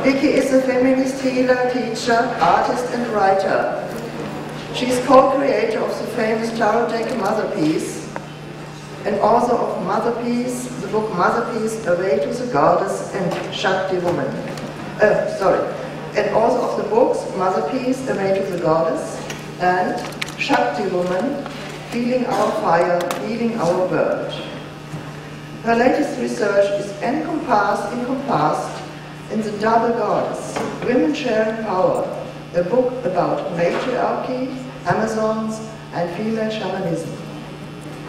Vicki is a feminist healer, teacher, artist and writer. She is co-creator of the famous tarot deck Mother Peace and author of Mother Peace, the book Mother Peace, A Way to the Goddess and Shakti Woman. And author of the books Mother Peace, A Way to the Goddess and Shakti Woman, Healing Our Fire, Healing Our World. Her latest research is encompassed in The Double Goddess, Women Sharing Power, a book about matriarchy, Amazons, and female shamanism.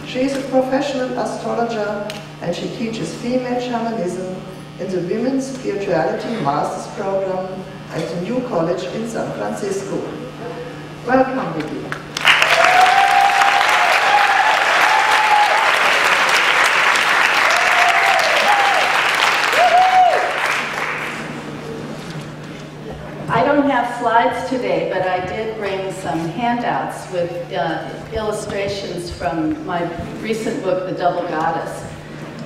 She is a professional astrologer and she teaches female shamanism in the Women's Spirituality Masters Program at the New College in San Francisco. Welcome, Vicki. I don't have slides today, but I did bring some handouts with illustrations from my recent book, The Double Goddess.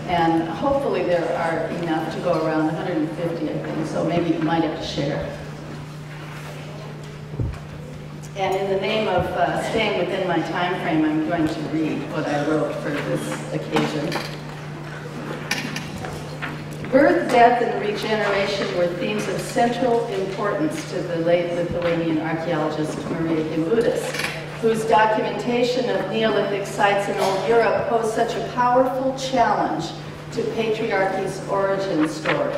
And hopefully there are enough to go around, 150 I think, so maybe you might have to share. And in the name of staying within my time frame, I'm going to read what I wrote for this occasion. Birth, death, and regeneration were themes of central importance to the late Lithuanian archaeologist Maria Gimbudis, whose documentation of Neolithic sites in Old Europe posed such a powerful challenge to patriarchy's origin story.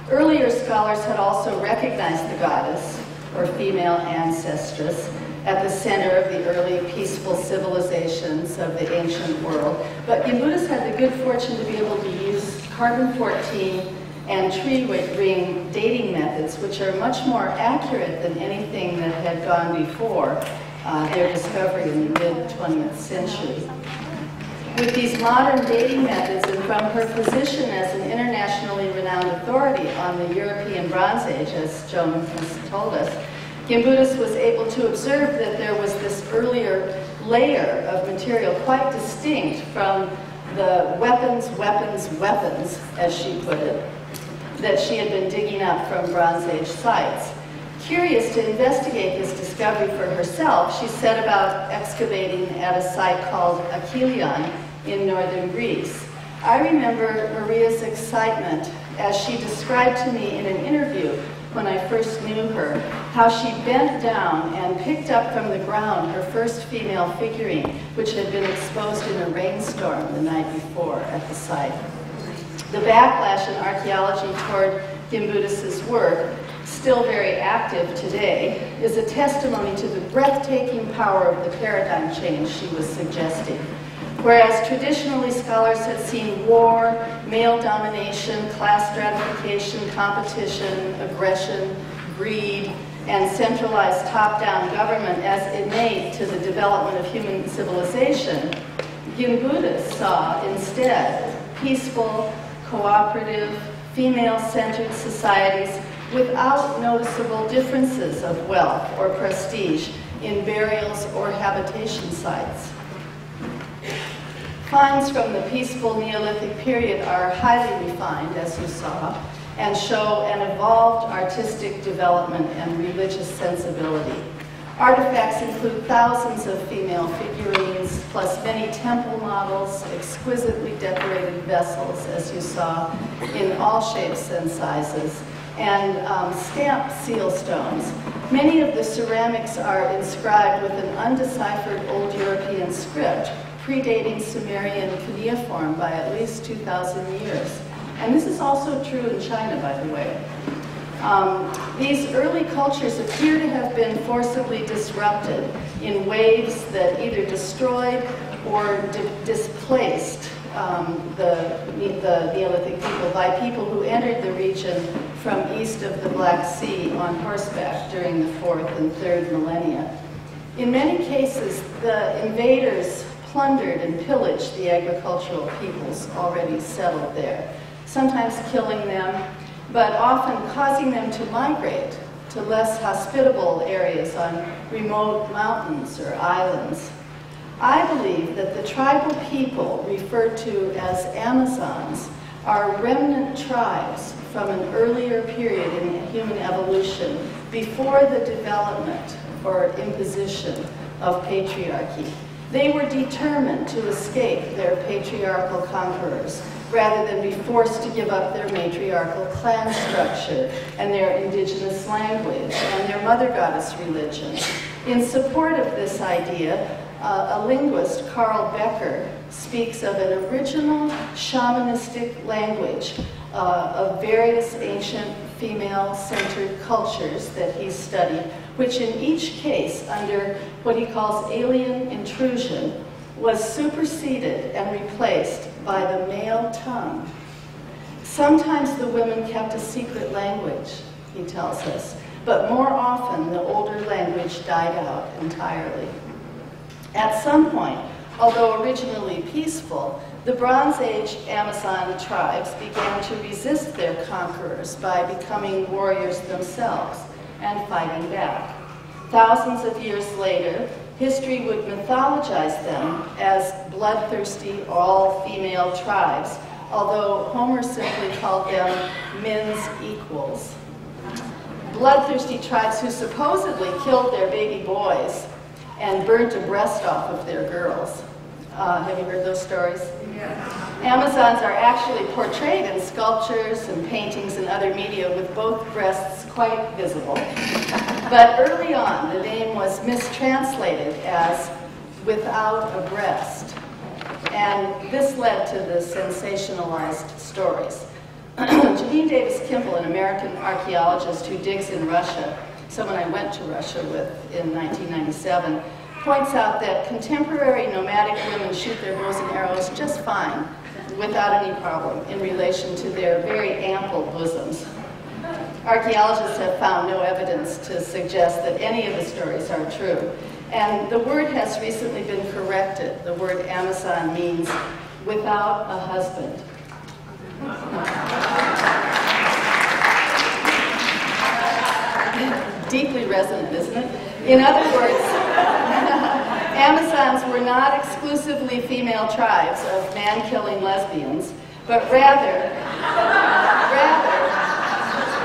Earlier scholars had also recognized the goddess, or female ancestress, at the center of the early peaceful civilizations of the ancient world, but Gimbudis had the good fortune to be able to use carbon-14 and tree ring dating methods, which are much more accurate than anything that had gone before their discovery in the mid-20th century. With these modern dating methods and from her position as an internationally renowned authority on the European Bronze Age, as Joan has told us, Gimbudis was able to observe that there was this earlier layer of material quite distinct from the weapons, as she put it, that she had been digging up from Bronze Age sites. Curious to investigate this discovery for herself, she set about excavating at a site called Achilleon in northern Greece. I remember Maria's excitement as she described to me in an interview when I first knew her, how she bent down and picked up from the ground her first female figurine, which had been exposed in a rainstorm the night before at the site. The backlash in archaeology toward Gimbudis' work, still very active today, is a testimony to the breathtaking power of the paradigm change she was suggesting. Whereas traditionally scholars had seen war, male domination, class stratification, competition, aggression, greed, and centralized top-down government as innate to the development of human civilization, Gimbudis saw instead peaceful, cooperative, female-centered societies without noticeable differences of wealth or prestige in burials or habitation sites. Finds from the peaceful Neolithic period are highly refined, as you saw, and show an evolved artistic development and religious sensibility. Artifacts include thousands of female figurines, plus many temple models, exquisitely decorated vessels, as you saw, in all shapes and sizes, and stamped seal stones. Many of the ceramics are inscribed with an undeciphered Old European script, predating Sumerian cuneiform by at least 2,000 years. And this is also true in China, by the way. These early cultures appear to have been forcibly disrupted in waves that either destroyed or displaced the Neolithic people by people who entered the region from east of the Black Sea on horseback during the 4th and 3rd millennia. In many cases, the invaders plundered and pillaged the agricultural peoples already settled there, sometimes killing them, but often causing them to migrate to less hospitable areas on remote mountains or islands. I believe that the tribal people referred to as Amazons are remnant tribes from an earlier period in human evolution before the development or imposition of patriarchy. They were determined to escape their patriarchal conquerors rather than be forced to give up their matriarchal clan structure and their indigenous language and their mother goddess religion. In support of this idea, a linguist, Carl Becker, speaks of an original shamanistic language of various ancient female-centered cultures that he studied, which in each case, under what he calls alien intrusion, was superseded and replaced by the male tongue. Sometimes the women kept a secret language, he tells us, but more often the older language died out entirely. At some point, although originally peaceful, the Bronze Age Amazon tribes began to resist their conquerors by becoming warriors themselves and fighting back. Thousands of years later, history would mythologize them as bloodthirsty, all-female tribes, although Homer simply called them men's equals. Bloodthirsty tribes who supposedly killed their baby boys and burnt a breast off of their girls. Have you heard those stories? Yeah. Amazons are actually portrayed in sculptures and paintings and other media with both breasts quite visible. But early on, the name was mistranslated as without a breast. And this led to the sensationalized stories. Janine Davis Kimball, an American archaeologist who digs in Russia, someone I went to Russia with in 1997, points out that contemporary nomadic women shoot their bows and arrows just fine, without any problem, in relation to their very ample bosoms. Archaeologists have found no evidence to suggest that any of the stories are true. And the word has recently been corrected. The word Amazon means without a husband. Deeply resonant, isn't it? In other words, Amazons were not exclusively female tribes of man-killing lesbians, but rather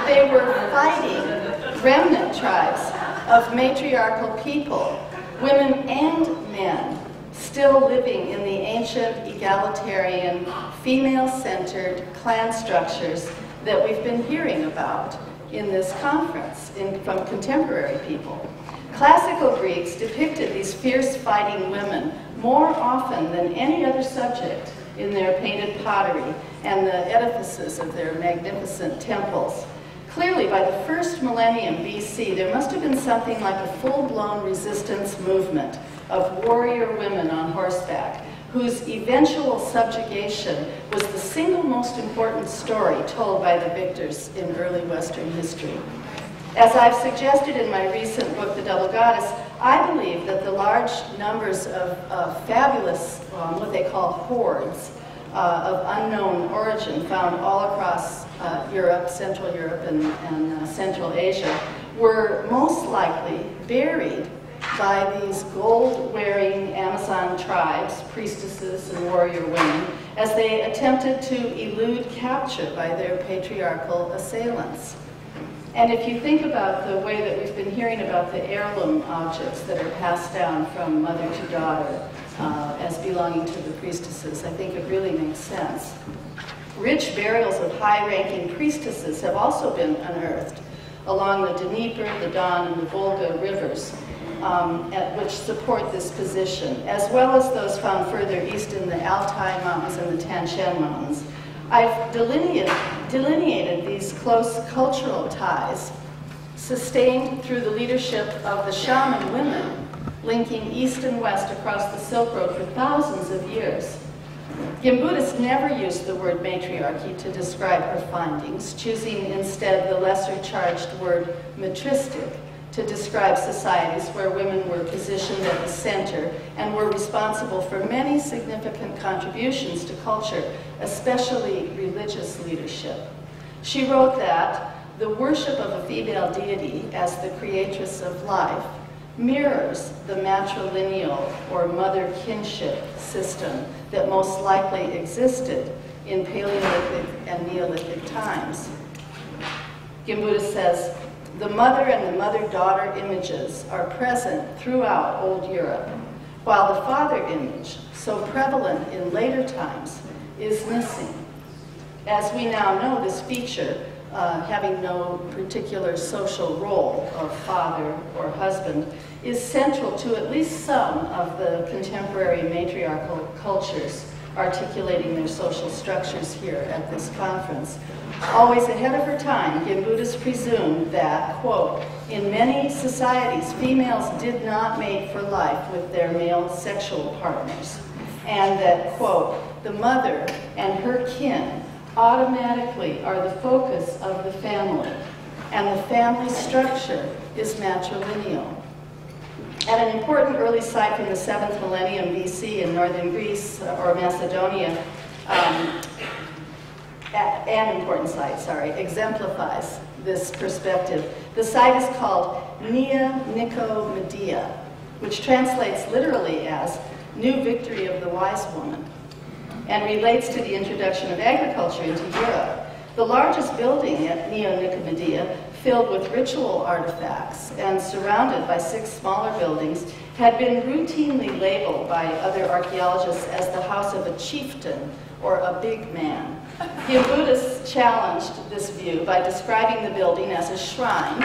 they were fighting remnant tribes of matriarchal people, women and men, still living in the ancient, egalitarian, female-centered clan structures that we've been hearing about in this conference from contemporary people. Classical Greeks depicted these fierce fighting women more often than any other subject in their painted pottery and the edifices of their magnificent temples. Clearly, by the first millennium BC, there must have been something like a full-blown resistance movement of warrior women on horseback, whose eventual subjugation was the single most important story told by the victors in early Western history. As I've suggested in my recent book, The Double Goddess, I believe that the large numbers of fabulous, what they call hordes, of unknown origin found all across Europe, Central Europe, and Central Asia, were most likely buried by these gold-wearing Amazon tribes, priestesses and warrior women, as they attempted to elude capture by their patriarchal assailants. And if you think about the way that we've been hearing about the heirloom objects that are passed down from mother to daughter as belonging to the priestesses, I think it really makes sense. Rich burials of high-ranking priestesses have also been unearthed along the Dnieper, the Don, and the Volga rivers, which support this position, as well as those found further east in the Altai Mountains and the Tanshan Mountains. I've delineated these close cultural ties sustained through the leadership of the shaman women linking east and west across the Silk Road for thousands of years. Gimbuddis never used the word matriarchy to describe her findings, choosing instead the lesser-charged word matristic to describe societies where women were positioned at the center and were responsible for many significant contributions to culture, especially religious leadership. She wrote that the worship of a female deity as the creatress of life mirrors the matrilineal or mother kinship system that most likely existed in Paleolithic and Neolithic times. Gimbutas says, the mother and the mother-daughter images are present throughout Old Europe, while the father image, so prevalent in later times, is missing. As we now know, this feature, having no particular social role of father or husband, is central to at least some of the contemporary matriarchal cultures articulating their social structures here at this conference. Always ahead of her time, Gimbutas presumed that, quote, in many societies, females did not mate for life with their male sexual partners, and that, quote, the mother and her kin automatically are the focus of the family, and the family structure is matrilineal. At an important early site from the 7th millennium BC in northern Greece or Macedonia, an important site, exemplifies this perspective. The site is called Nea Nicomedia, which translates literally as New Victory of the Wise Woman, and relates to the introduction of agriculture into Europe. The largest building at Nea Nicomedia, filled with ritual artifacts and surrounded by 6 smaller buildings, had been routinely labeled by other archaeologists as the house of a chieftain or a big man. Gimbutas challenged this view by describing the building as a shrine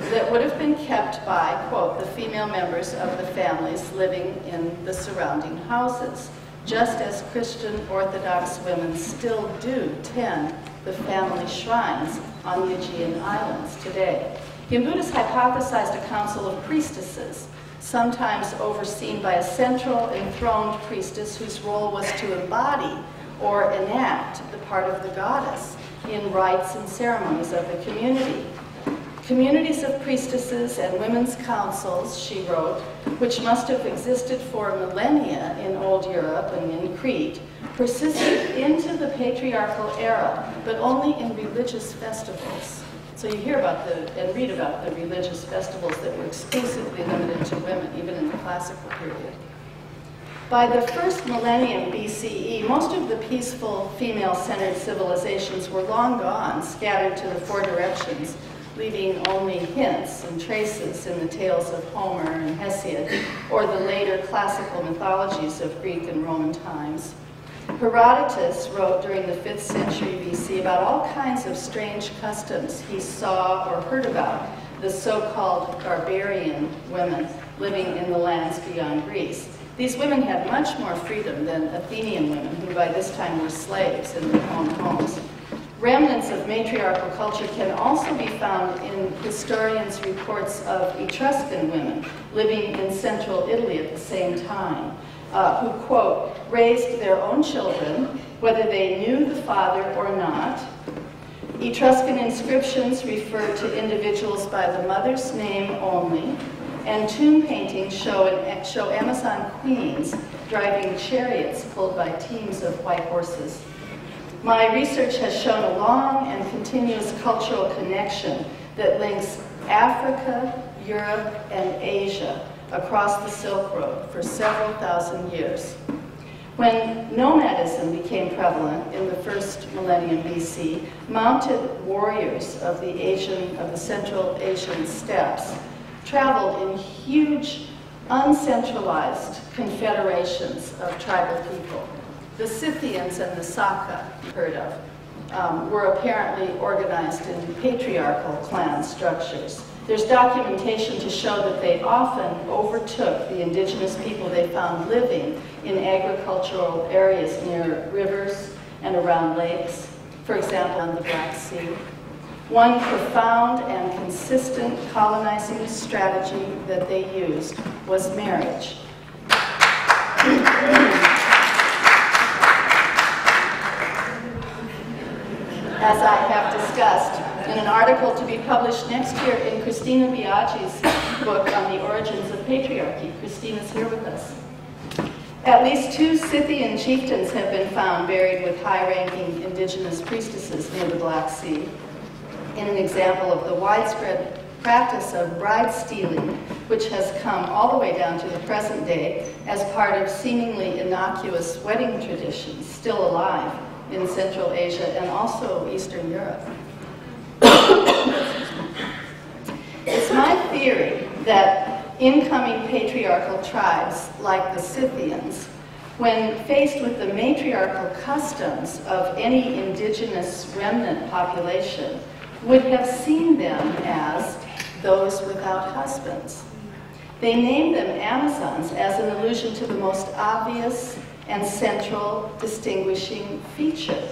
that would have been kept by, quote, the female members of the families living in the surrounding houses, just as Christian Orthodox women still do tend the family shrines on the Aegean Islands today. Gimbutas hypothesized a council of priestesses, sometimes overseen by a central enthroned priestess whose role was to embody or enact the part of the goddess in rites and ceremonies of the community. Communities of priestesses and women's councils, she wrote, which must have existed for millennia in Old Europe and in Crete, persisted into the patriarchal era, but only in religious festivals. So you hear about and read about the religious festivals that were exclusively limited to women, even in the classical period. By the 1st millennium BCE, most of the peaceful female-centered civilizations were long gone, scattered to the 4 directions, leaving only hints and traces in the tales of Homer and Hesiod, or the later classical mythologies of Greek and Roman times. Herodotus wrote during the 5th century BC about all kinds of strange customs he saw or heard about the so-called barbarian women living in the lands beyond Greece. These women had much more freedom than Athenian women, who by this time were slaves in their own homes. Remnants of matriarchal culture can also be found in historians' reports of Etruscan women living in central Italy at the same time, who, quote, raised their own children, whether they knew the father or not. Etruscan inscriptions refer to individuals by the mother's name only, and tomb paintings show Amazon queens driving chariots pulled by teams of white horses. My research has shown a long and continuous cultural connection that links Africa, Europe, and Asia across the Silk Road for several thousand years. When nomadism became prevalent in the 1st millennium BC, mounted warriors of the Central Asian steppes traveled in huge, uncentralized confederations of tribal people. The Scythians and the Saka, heard of, were apparently organized in patriarchal clan structures. There's documentation to show that they often overtook the indigenous people they found living in agricultural areas near rivers and around lakes, for example, on the Black Sea. One profound and consistent colonizing strategy that they used was marriage. As I have discussed in an article to be published next year in Christina Biaggi's book on the origins of patriarchy. Christina's here with us. At least 2 Scythian chieftains have been found buried with high-ranking indigenous priestesses near the Black Sea, in an example of the widespread practice of bride stealing, which has come all the way down to the present day as part of seemingly innocuous wedding traditions still alive in Central Asia and also Eastern Europe. It's my theory that incoming patriarchal tribes like the Scythians, when faced with the matriarchal customs of any indigenous remnant population, would have seen them as those without husbands. They named them Amazons as an allusion to the most obvious and central distinguishing feature,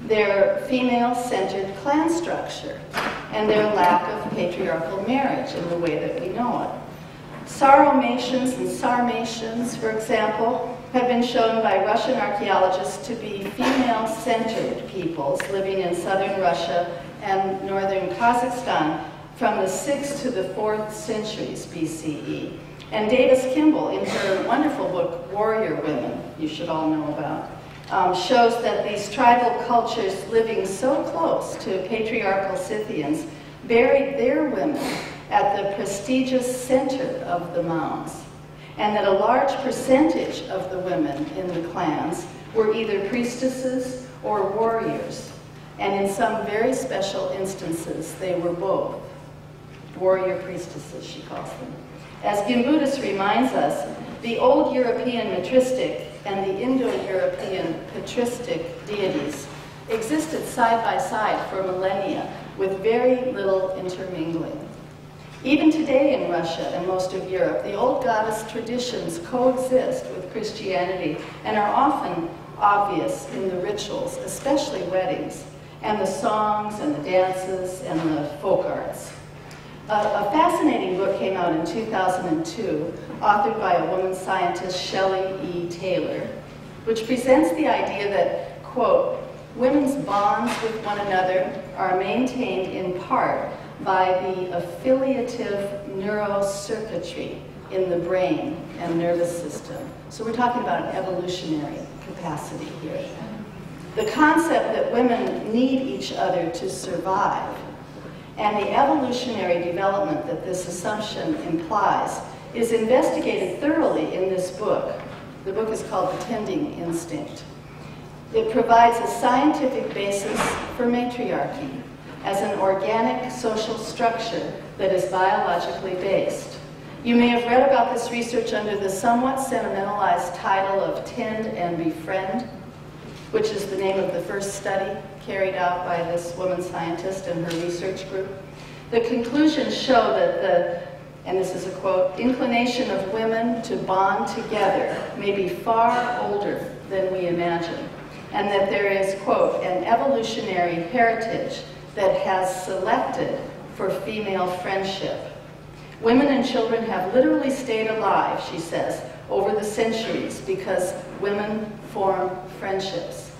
their female-centered clan structure and their lack of patriarchal marriage in the way that we know it. Saromations and Sarmatians, for example, have been shown by Russian archaeologists to be female-centered peoples living in southern Russia and northern Kazakhstan from the 6th to the 4th centuries BCE. And Davis Kimball, in her wonderful book, Warrior Women, you should all know about, shows that these tribal cultures living so close to patriarchal Scythians buried their women at the prestigious center of the mounds, and that a large percentage of the women in the clans were either priestesses or warriors, and in some very special instances they were both. Warrior priestesses, she calls them. As Gimbutas reminds us, the old European matristic and the Indo-European patristic deities existed side by side for millennia with very little intermingling. Even today in Russia and most of Europe, the old goddess traditions coexist with Christianity and are often obvious in the rituals, especially weddings, and the songs and the dances and the folk arts. A fascinating book came out in 2002, authored by a woman scientist, Shelley E. Taylor, which presents the idea that, quote, women's bonds with one another are maintained in part by the affiliative neurocircuitry in the brain and nervous system. So we're talking about an evolutionary capacity here. The concept that women need each other to survive and the evolutionary development that this assumption implies is investigated thoroughly in this book. The book is called The Tending Instinct. It provides a scientific basis for matriarchy as an organic social structure that is biologically based. You may have read about this research under the somewhat sentimentalized title of Tend and Befriend, which is the name of the first study carried out by this woman scientist and her research group. The conclusions show that the, and this is a quote, inclination of women to bond together may be far older than we imagine, and that there is, quote, an evolutionary heritage that has selected for female friendship. Women and children have literally stayed alive, she says, over the centuries because women form friendships.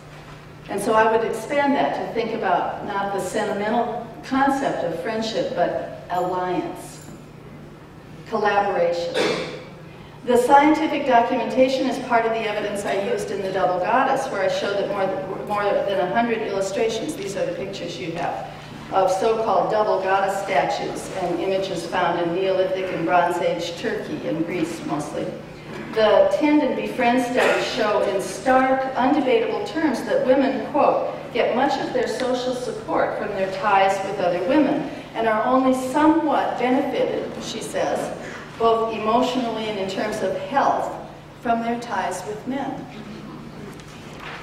And so I would expand that to think about not the sentimental concept of friendship, but alliance, collaboration. The scientific documentation is part of the evidence I used in The Double Goddess, where I showed that more than 100 illustrations, these are the pictures you have, of so-called double goddess statues and images found in Neolithic and Bronze Age Turkey and Greece mostly. The Tend and Befriend studies show in stark, undebatable terms that women, quote, get much of their social support from their ties with other women and are only somewhat benefited, she says, both emotionally and in terms of health, from their ties with men.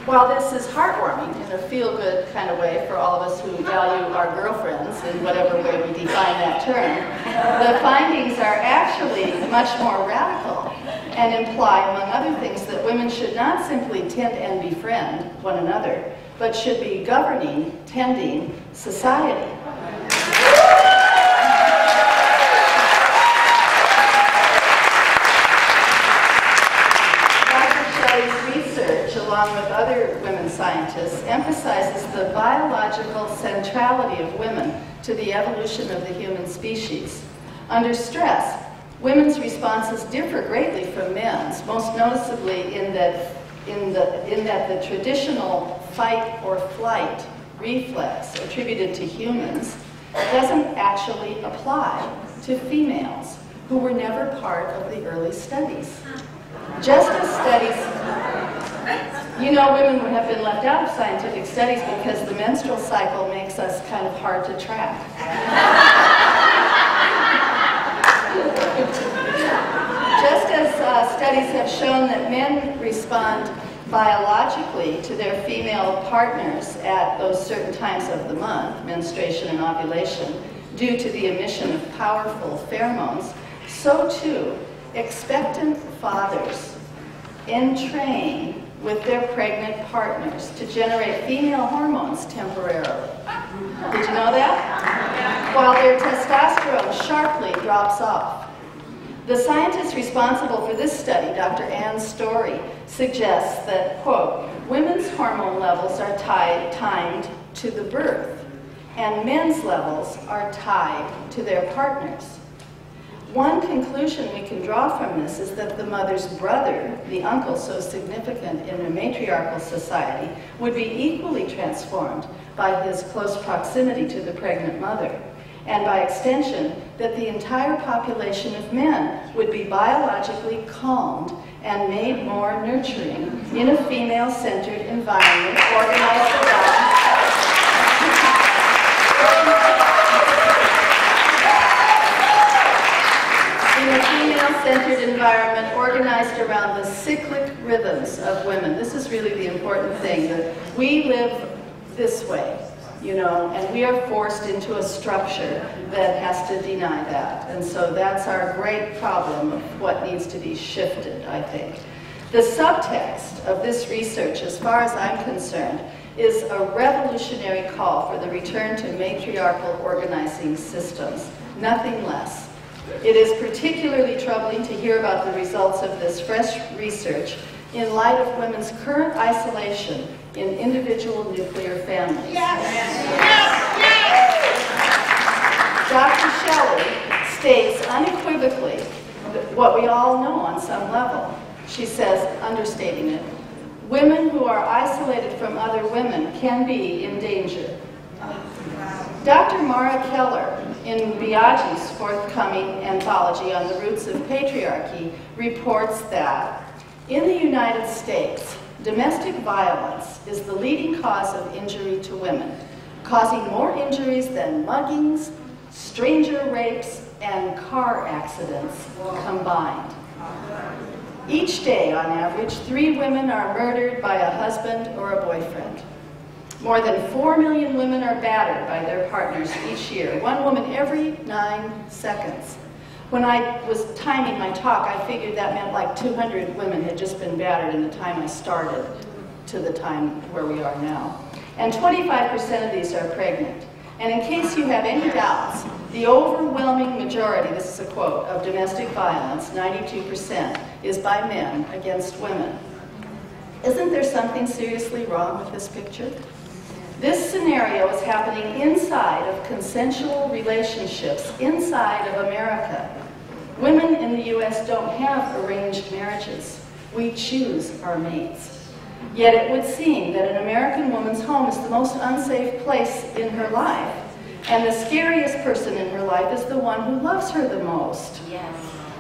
While this is heartwarming in a feel-good kind of way for all of us who value our girlfriends in whatever way we define that term, the findings are actually much more radical and imply, among other things, that women should not simply tend and befriend one another, but should be governing, tending society. Along with other women scientists, emphasizes the biological centrality of women to the evolution of the human species. Under stress, women's responses differ greatly from men's, most noticeably in that the traditional fight or flight reflex attributed to humans doesn't actually apply to females who were never part of the early studies. Just as studies, you know, women have been left out of scientific studies because the menstrual cycle makes us kind of hard to track. Just as studies have shown that men respond biologically to their female partners at those certain times of the month, menstruation and ovulation, due to the emission of powerful pheromones, so too, expectant fathers entrain with their pregnant partners to generate female hormones temporarily. Did you know that? While their testosterone sharply drops off. The scientist responsible for this study, Dr. Ann Story, suggests that, quote, women's hormone levels are timed to the birth, and men's levels are tied to their partners. One conclusion we can draw from this is that the mother's brother, the uncle so significant in a matriarchal society, would be equally transformed by his close proximity to the pregnant mother, and by extension, that the entire population of men would be biologically calmed and made more nurturing in a female-centered environment organized around centered environment organized around the cyclic rhythms of women. This is really the important thing, that we live this way, you know, and we are forced into a structure that has to deny that. And so that's our great problem of what needs to be shifted, I think. The subtext of this research, as far as I'm concerned, is a revolutionary call for the return to matriarchal organizing systems, nothing less. It is particularly troubling to hear about the results of this fresh research in light of women's current isolation in individual nuclear families. Dr. Shelley states unequivocally what we all know on some level. She says, understating it, women who are isolated from other women can be in danger. Dr. Mara Keller, in Biaggi's forthcoming anthology on the roots of patriarchy, reports that in the United States, domestic violence is the leading cause of injury to women, causing more injuries than muggings, stranger rapes, and car accidents combined. Each day, on average, 3 women are murdered by a husband or a boyfriend. More than 4 million women are battered by their partners each year, 1 woman every 9 seconds. When I was timing my talk, I figured that meant like 200 women had just been battered in the time I started to the time where we are now. And 25% of these are pregnant. And in case you have any doubts, the overwhelming majority, this is a quote, of domestic violence, 92%, is by men against women. Isn't there something seriously wrong with this picture? This scenario is happening inside of consensual relationships, inside of America. Women in the US don't have arranged marriages. We choose our mates. Yet it would seem that an American woman's home is the most unsafe place in her life, and the scariest person in her life is the one who loves her the most. Yes.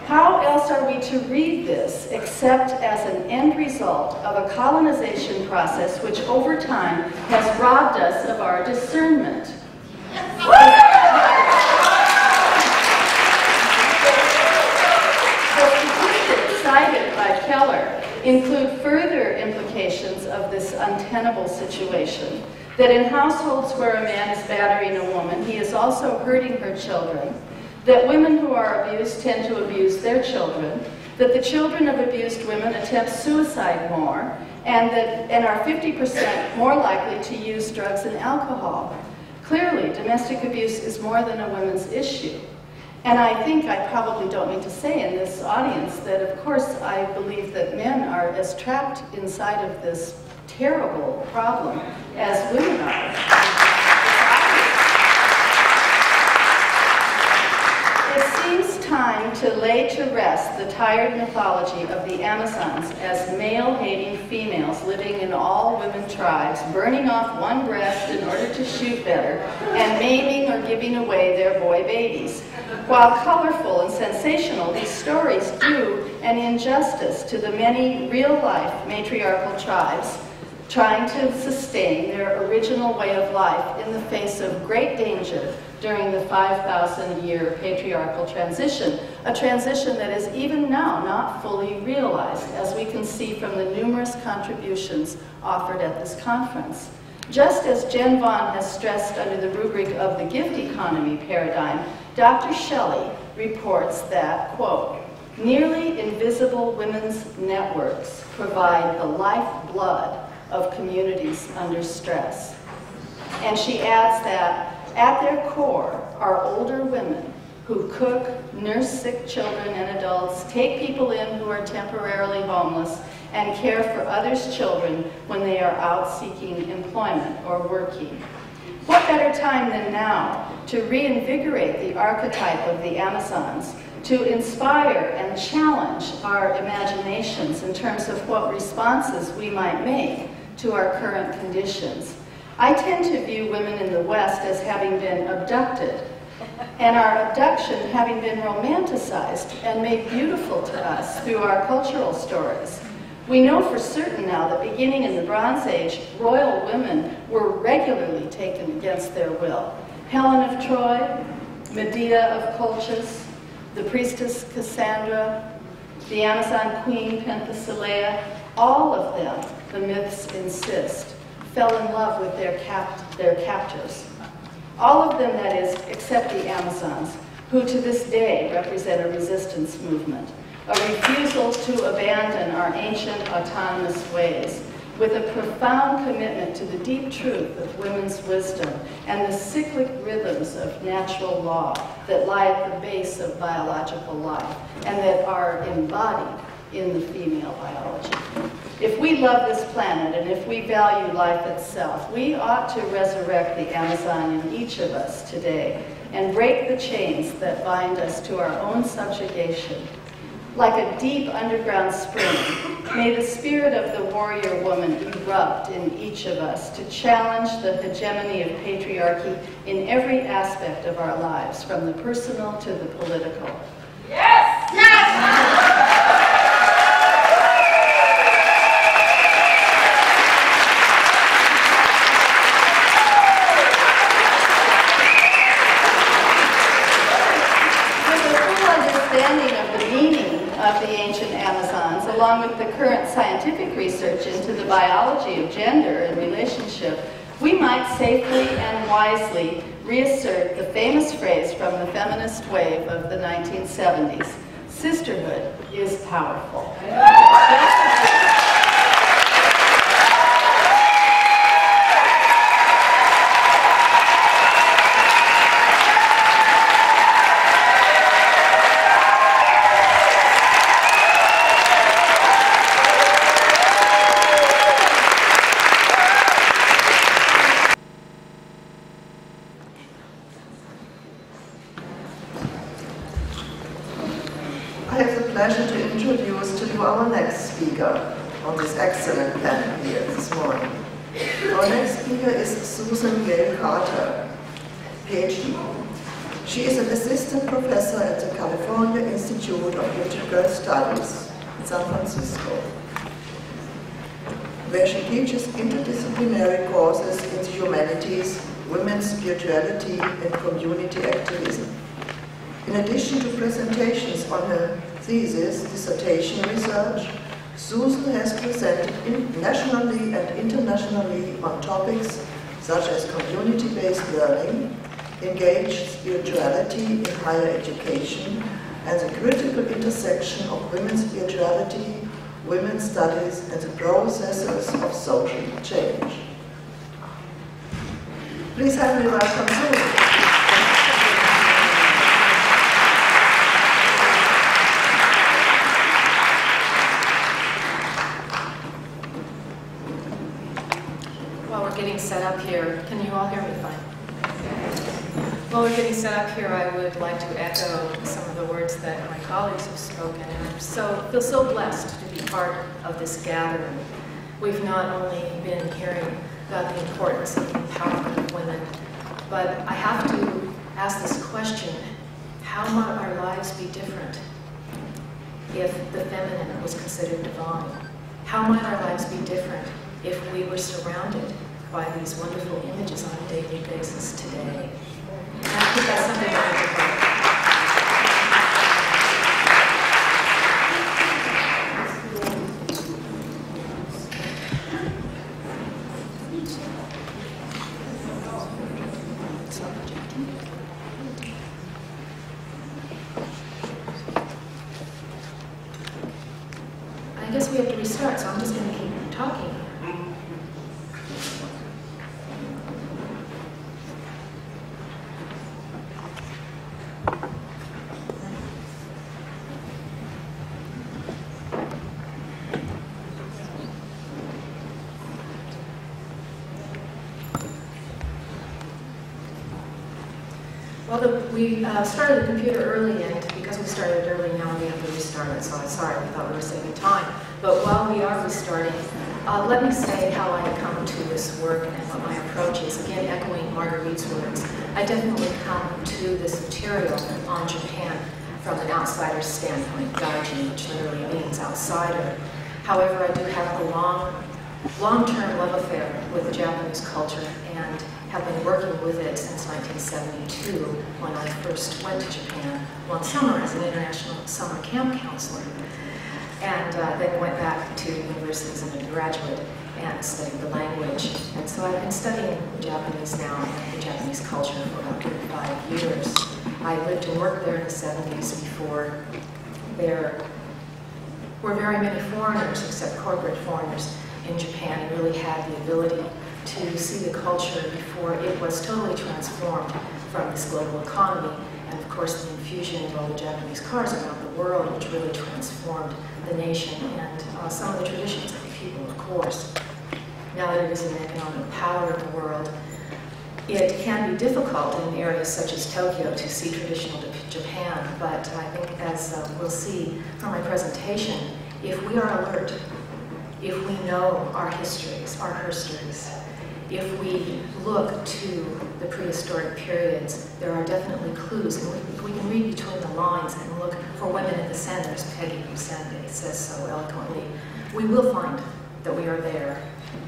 How else are we to read this except as an end result of a colonization process which over time has robbed us of our discernment? The statistics cited by Keller include further implications of this untenable situation, that in households where a man is battering a woman, he is also hurting her children, that women who are abused tend to abuse their children, that the children of abused women attempt suicide more, and are 50% more likely to use drugs and alcohol. Clearly, domestic abuse is more than a women's issue. And I think I probably don't need to say in this audience that, of course, I believe that men are as trapped inside of this terrible problem as women are. It seems time to lay to rest the tired mythology of the Amazons as male-hating females living in all-women tribes, burning off one breast in order to shoot better, and maiming or giving away their boy babies. While colorful and sensational, these stories do an injustice to the many real-life matriarchal tribes trying to sustain their original way of life in the face of great danger during the 5,000-year patriarchal transition, a transition that is even now not fully realized, as we can see from the numerous contributions offered at this conference. Just as Jen Vaughn has stressed under the rubric of the gift economy paradigm, Dr. Shelley reports that, quote, nearly invisible women's networks provide the lifeblood of communities under stress. And she adds that at their core are older women who cook, nurse sick children and adults, take people in who are temporarily homeless, and care for others' children when they are out seeking employment or working. What better time than now to reinvigorate the archetype of the Amazons, to inspire and challenge our imaginations in terms of what responses we might make to our current conditions. I tend to view women in the West as having been abducted, and our abduction having been romanticized and made beautiful to us through our cultural stories. We know for certain now that beginning in the Bronze Age, royal women were regularly taken against their will. Helen of Troy, Medea of Colchis, the priestess Cassandra, the Amazon queen Penthesilea, all of them, the myths insist, fell in love with their captors. All of them, that is, except the Amazons, who to this day represent a resistance movement, a refusal to abandon our ancient autonomous ways, with a profound commitment to the deep truth of women's wisdom and the cyclic rhythms of natural law that lie at the base of biological life and that are embodied in the female biology. If we love this planet and if we value life itself, we ought to resurrect the Amazon in each of us today and break the chains that bind us to our own subjugation. Like a deep underground spring, may the spirit of the warrior woman erupt in each of us to challenge the hegemony of patriarchy in every aspect of our lives, from the personal to the political. Yes! Yes! Of the ancient Amazons, along with the current scientific research into the biology of gender and relationship, we might safely and wisely reassert the famous phrase from the feminist wave of the 1970s, sisterhood is powerful. I have the pleasure to introduce to you our next speaker on this excellent panel here this morning. Our next speaker is Susan Gail Carter, PhD. She is an assistant professor at the California Institute of Integral Studies in San Francisco, where she teaches interdisciplinary courses in the humanities, women's spirituality, and community activism. In addition to presentations on her thesis, dissertation research, Susan has presented nationally and internationally on topics such as community-based learning, engaged spirituality in higher education, and the critical intersection of women's spirituality, women's studies, and the processes of social change. Please help me welcome Susan. While we're getting set up here, can you all hear me fine? While we're getting set up here, I would like to echo some of the words that my colleagues have spoken. And I feel so blessed to be part of this gathering. We've not only been hearing about the importance of the empowerment of women, but I have to ask this question: how might our lives be different if the feminine was considered divine? How might our lives be different if we were surrounded by these wonderful images on a daily basis today? And I think that's something that I think about. I guess we have to restart, so I'm just going to keep talking. Well, we started the computer early, and because we started early now, we have to restart it. So I'm sorry, we thought we were saving time. But while we are restarting, let me say how I come to this work and what my approach is. Again, echoing Marguerite's words, I definitely come to this material on Japan from an outsider's standpoint, gaijin, which literally means outsider. However, I do have a long-term love affair with the Japanese culture and have been working with it since 1972 when I first went to Japan one summer as an international summer camp counselor. And then went back to university as an undergraduate and studied the language. And so I've been studying Japanese now and the Japanese culture for about 35 years. I lived and worked there in the 70s before there were very many foreigners, except corporate foreigners, in Japan, and really had the ability to see the culture before it was totally transformed from this global economy. And of course, the infusion of all the Japanese cars around the world, which really transformed the nation and some of the traditions of the people, of course. Now that it is an economic power in the world, it can be difficult in areas such as Tokyo to see traditional Japan, but I think, as we'll see from my presentation, if we are alert, if we know our histories, our herstories, if we look to the prehistoric periods, there are definitely clues, and we can read between the lines and look for women in the center, as Peggy Busende says so eloquently. We will find that we are there,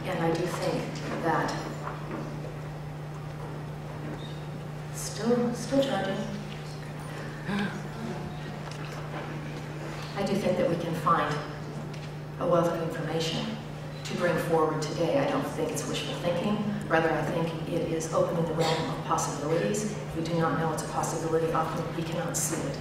and I do think that still charging. I do think that we can find a wealth of information to bring forward today. I don't think it's wishful thinking. Rather, I think it is opening the realm of possibilities. If we do not know it's a possibility, often we cannot see it.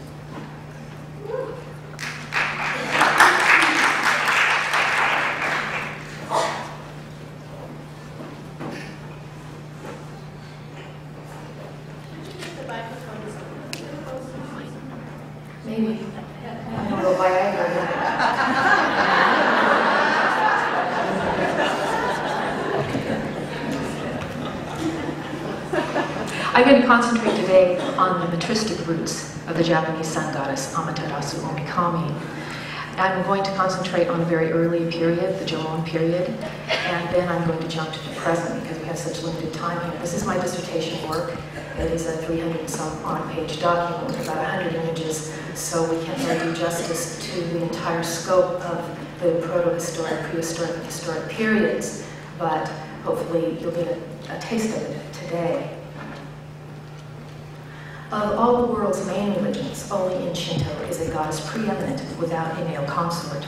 Maybe. I don't know why I heard that. I'm going to concentrate today on the matristic roots of the Japanese sun goddess Amaterasu Omikami. I'm going to concentrate on a very early period, the Jomon period, and then I'm going to jump to the present because we have such limited time here. This is my dissertation work. It is a 300-some-odd page document with about 100 images, so we can't really do justice to the entire scope of the proto-historic, prehistoric, and historic periods, but hopefully you'll get a taste of it today. Of all the world's main religions, only in Shinto is a goddess preeminent without a male consort.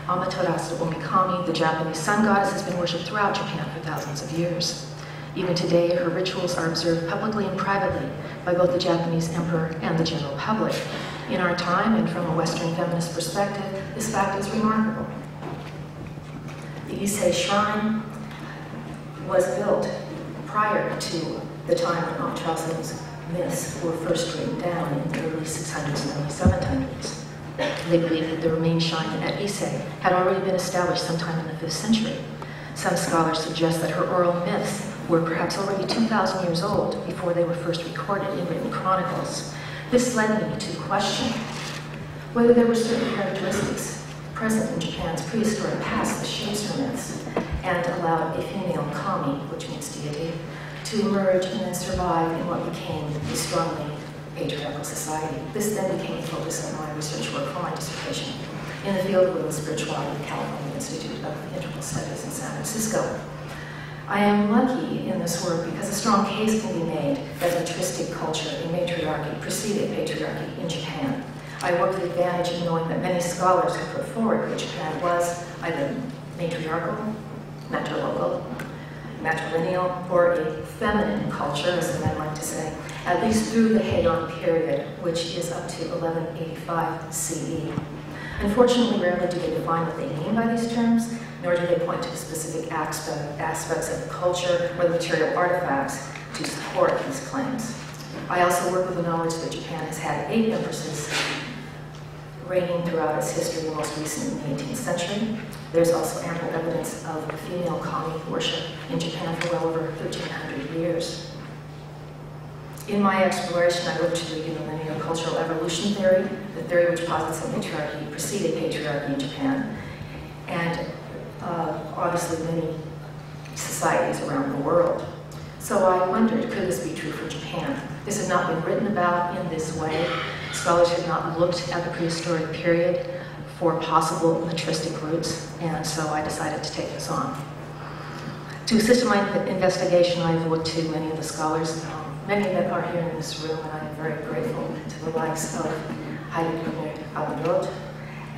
Amaterasu Omikami, the Japanese sun goddess, has been worshipped throughout Japan for thousands of years. Even today, her rituals are observed publicly and privately by both the Japanese emperor and the general public. In our time, and from a Western feminist perspective, this fact is remarkable. The Ise Shrine was built prior to the time when Amaterasu's myths were first written down in the early 600s and early 700s. They believed that the remain shrine at Ise had already been established sometime in the 5th century. Some scholars suggest that her oral myths were perhaps already 2,000 years old before they were first recorded in written chronicles. This led me to question whether there were certain characteristics present in Japan's prehistoric past that shapes her myths and allowed a female kami, which means deity, to emerge and then survive in what became a strongly patriarchal society. This then became the focus of my research work for my dissertation in the field of women's spirituality at the California Institute of Integral Studies in San Francisco. I am lucky in this work because a strong case can be made that matristic culture and matriarchy preceded patriarchy in Japan. I work with the advantage of knowing that many scholars have put forward that Japan was either matriarchal, matrilocal, matrilineal, or a feminine culture, as the men like to say, at least through the Heian period, which is up to 1185 CE. Unfortunately, rarely do they define what they mean by these terms, nor do they point to the specific aspects of the culture or the material artifacts to support these claims. I also work with the knowledge that Japan has had 8 empresses reigning throughout its history, most recent in the 18th century. There's also ample evidence of female kami worship in Japan for well over 1,300 years. In my exploration, I looked to the unilinear cultural evolution theory, the theory which posits that matriarchy preceded patriarchy in Japan, and obviously many societies around the world. So I wondered, could this be true for Japan? This has not been written about in this way. Scholars have not looked at the prehistoric period for possible matristic roots, and so I decided to take this on. To assist in my investigation, I've looked to many of the scholars, many that are here in this room, and I am very grateful to the likes of Heidi Abendroth,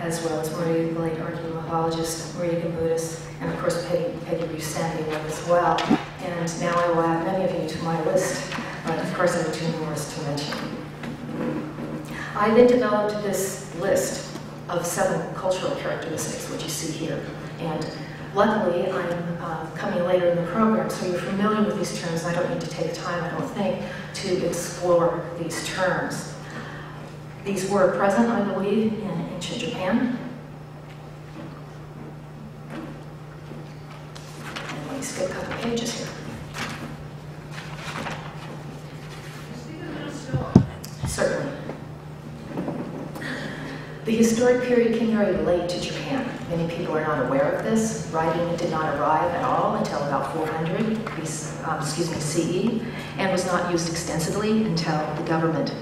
as well as Maria, the late archaeologist, Maria Gimbutas, and of course Peggy Busandi work as well. And now I will add many of you to my list, but of course there are too numerous to mention. I then developed this list of 7 cultural characteristics, which you see here. And luckily, I'm coming later in the program, so you're familiar with these terms. I don't need to take time, I don't think, to explore these terms. These were present, I believe, in ancient Japan. And let me skip a couple pages here. Certainly. The historic period came very late to Japan. Many people are not aware of this. Writing did not arrive at all until about 400 CE, and was not used extensively until the government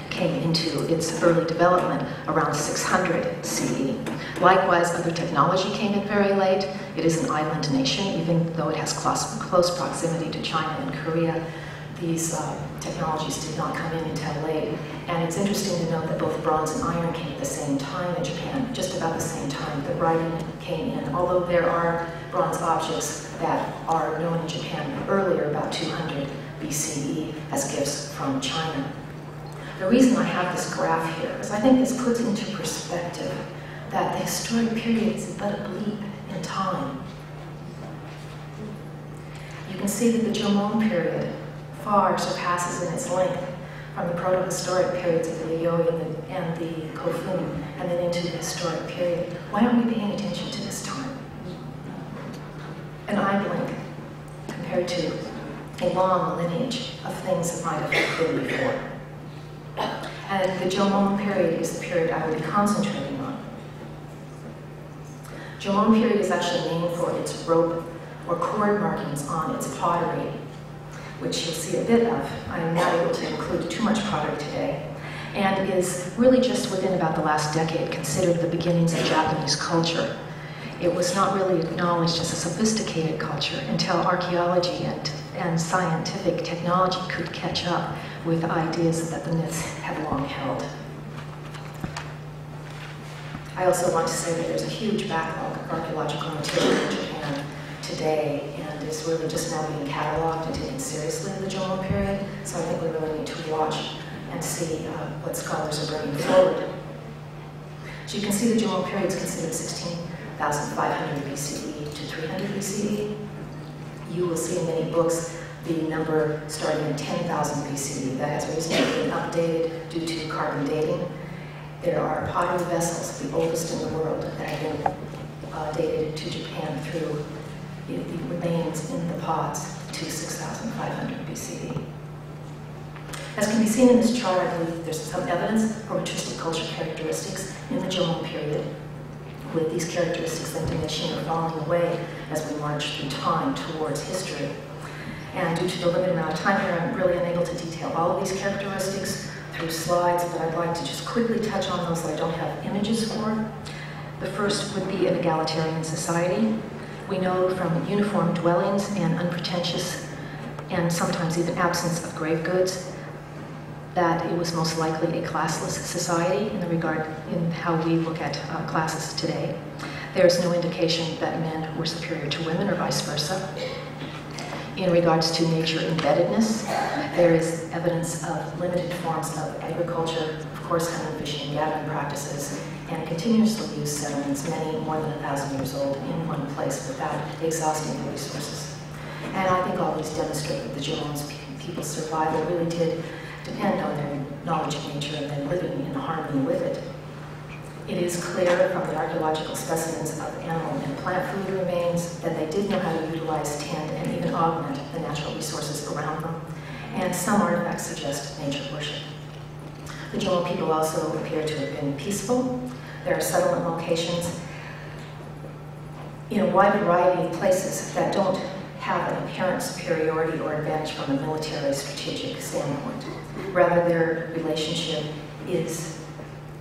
came into its early development around 600 CE. Likewise, other technology came in very late. It is an island nation, even though it has close proximity to China and Korea. These technologies did not come in until late. And it's interesting to note that both bronze and iron came at the same time in Japan, just about the same time that writing came in, although there are bronze objects that are known in Japan earlier, about 200 BCE, as gifts from China. The reason I have this graph here is I think this puts into perspective that the historic period is but a bleep in time. You can see that the Jomon period far surpasses in its length from the proto-historic periods of the Yayoi and the Kofun, and then into the historic period. Why aren't we paying attention to this time? An eye blink compared to a long lineage of things that might have been before. And the Jomon period is the period I will be concentrating on. Jomon period is actually named for its rope or cord markings on its pottery, which you'll see a bit of. I'm not able to include too much pottery today, and is really just within about the last decade considered the beginnings of Japanese culture. It was not really acknowledged as a sophisticated culture until archaeology and scientific technology could catch up with ideas that the myths had long held. I also want to say that there's a huge backlog of archaeological material in Japan today, and is really just now being cataloged and taken seriously in the Jomon period, so I think we really need to watch and see what scholars are bringing forward. So you can see the Jomon period is considered 16,500 BCE to 300 BCE. You will see in many books the number starting at 10,000 BCE. That has recently been updated due to carbon dating. There are pottery vessels, the oldest in the world, that have been dated to Japan through the remains in the pods to 6,500 BCE. As can be seen in this chart, I believe there's some evidence for patristic culture characteristics in the Jomon period, with these characteristics then diminishing or falling away as we march through time towards history. And due to the limited amount of time here, I'm really unable to detail all of these characteristics through slides, but I'd like to just quickly touch on those that I don't have images for. The first would be an egalitarian society. We know from uniform dwellings and unpretentious and sometimes even absence of grave goods that it was most likely a classless society in how we look at classes today. There's no indication that men were superior to women or vice versa. In regards to nature embeddedness, there is evidence of limited forms of agriculture, of course, hunting, fishing, and gathering practices, and continuously used settlements, many more than 1,000 years old, in one place without exhausting the resources. And I think all these demonstrate that the Jomon's people's survival really did depend on their knowledge of nature and then living in harmony with it. It is clear from the archaeological specimens of animal and plant food remains that they did know how to utilize, tend, and even augment the natural resources around them, and some artifacts suggest nature worship. The Jomon people also appear to have been peaceful. There are settlement locations in a wide variety of places that don't have an apparent superiority or advantage from a military strategic standpoint. Rather, their relationship is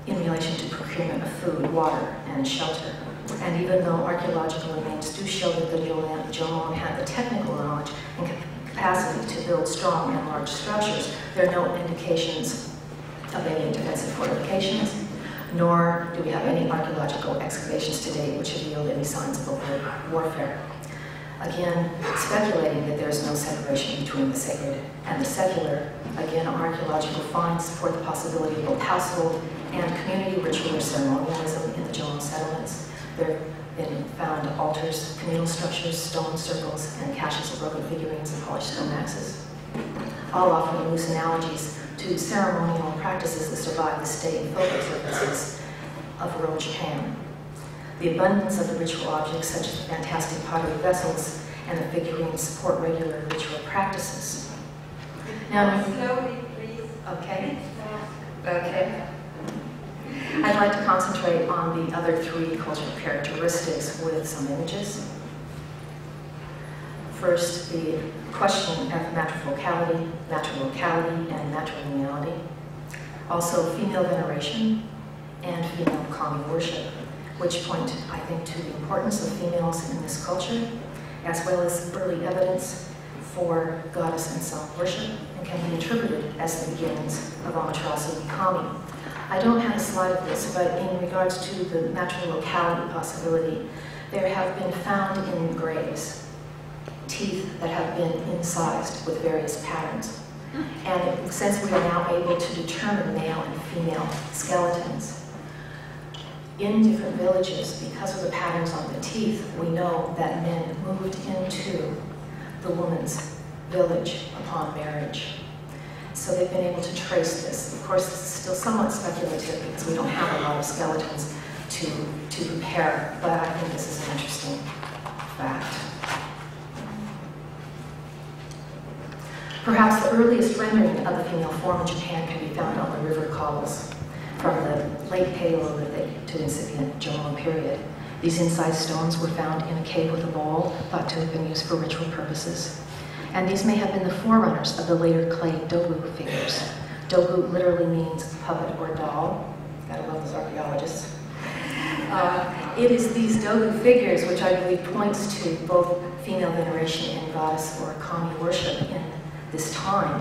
in relation to procurement of food, water, and shelter. And even though archaeological remains do show that the Jomon had the technical knowledge and capacity to build strong and large structures, there are no indications of any defensive fortifications, nor do we have any archaeological excavations to date which reveal any signs of overt warfare. Again, speculating that there is no separation between the sacred and the secular, again, archaeological finds support the possibility of both household and community ritual or ceremonialism in the Jomon settlements. There have been found altars, communal structures, stone circles, and caches of broken figurines and polished stone axes, all offering loose analogies to ceremonial practices that survive the state and folk observances of rural Japan. The abundance of the ritual objects, such as fantastic pottery vessels and the figurines, support regular ritual practices. Now, Slowly, please. okay. Okay. I'd like to concentrate on the other three cultural characteristics with some images. First, the question of matrivocality, and matrilineality. Also, female veneration and female kami worship, which point, I think, to the importance of females in this culture, as well as early evidence for goddess and self-worship, and can be attributed as the beginnings of Matriarchal kami. I don't have a slide of this, but in regards to the matrilocality possibility, there have been found in graves teeth that have been incised with various patterns. And since we are now able to determine male and female skeletons in different villages, because of the patterns on the teeth, we know that men moved into the woman's village upon marriage. So they've been able to trace this. Of course, this is still somewhat speculative because we don't have a lot of skeletons to compare, but I think this is an interesting fact. Perhaps the earliest rendering of the female form in Japan can be found on the river cobbles from the late Paleolithic to incipient Jomon period. These incised stones were found in a cave with a bowl, thought to have been used for ritual purposes. And these may have been the forerunners of the later clay dogu figures. Dogu literally means puppet or doll. Gotta love those archaeologists. It is these dogu figures which I believe points to both female veneration and goddess or kami worship in this time.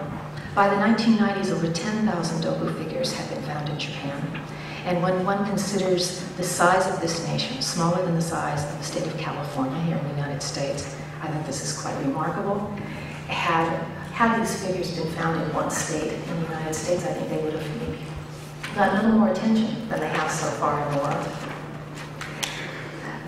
By the 1990s, over 10,000 dogu figures have been found in Japan. And when one considers the size of this nation, smaller than the size of the state of California here in the United States, I think this is quite remarkable. Had these figures been found in one state in the United States, I think they would have maybe gotten a little more attention than they have so far in the world.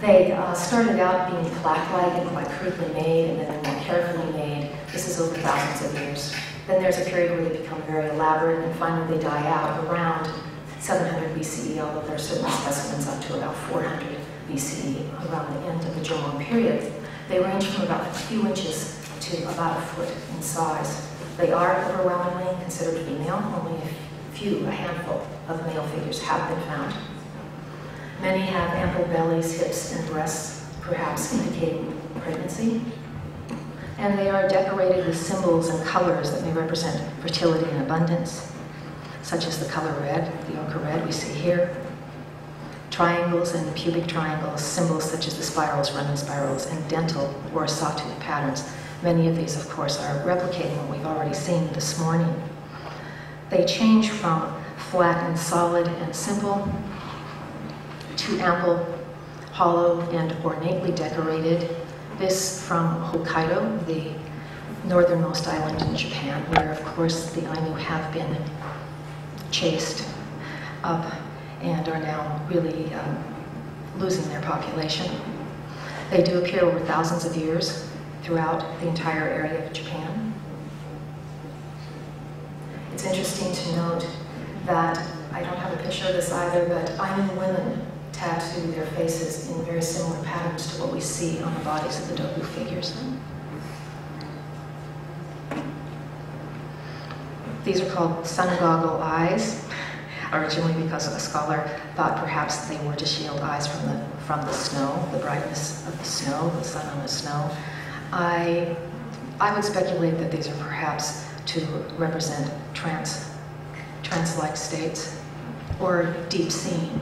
They started out being plaque-like and quite crudely made, and then more carefully made. This is over thousands of years. Then there's a period where they become very elaborate, and finally they die out around 700 BCE, although there are certain specimens up to about 400 BCE, around the end of the Jomon period. They range from about a few inches to about a foot in size. They are overwhelmingly considered female. Only a handful of male figures have been found. Many have ample bellies, hips, and breasts, perhaps indicating pregnancy. And they are decorated with symbols and colors that may represent fertility and abundance, such as the color red, the ochre red we see here. Triangles and pubic triangles, symbols such as the spirals, Roman spirals, and dental or sawtooth patterns. Many of these, of course, are replicating what we've already seen this morning. They change from flat and solid and simple to ample, hollow, and ornately decorated. This from Hokkaido, the northernmost island in Japan, where, of course, the Ainu have been chased up and are now really losing their population. They do appear over thousands of years throughout the entire area of Japan. It's interesting to note that, I don't have a picture of this either, but Ainu women tattoo their faces in very similar patterns to what we see on the bodies of the Dogu figures. These are called sun goggle eyes, originally because a scholar thought perhaps they were to shield eyes from the snow, the brightness of the snow, the sun on the snow. I would speculate that these are perhaps to represent trance-like states or deep seeing.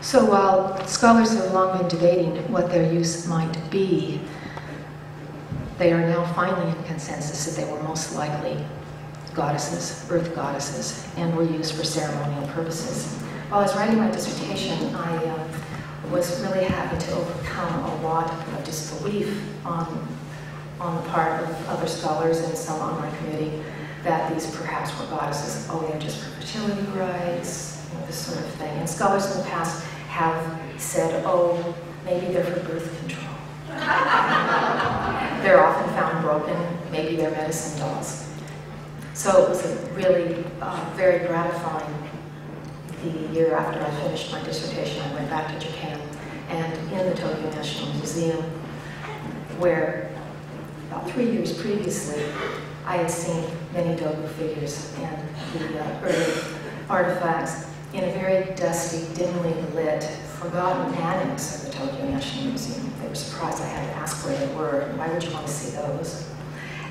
So while scholars have long been debating what their use might be, they are now finally in consensus that they were most likely goddesses, earth goddesses, and were used for ceremonial purposes. While I was writing my dissertation, I was really having to overcome a lot of disbelief on the part of other scholars and some on my committee that these perhaps were goddesses. Oh, they're just for fertility rites, this sort of thing. And scholars in the past have said, oh, maybe they're for birth control. They're often found broken, maybe they're medicine dolls. So it was really very gratifying. The year after I finished my dissertation, I went back to Japan, and in the Tokyo National Museum, where about 3 years previously, I had seen many Dogu figures and the early artifacts in a very dusty, dimly lit, forgotten annex of the Tokyo National Museum. They were surprised I had to ask where they were, and why would you want to see those?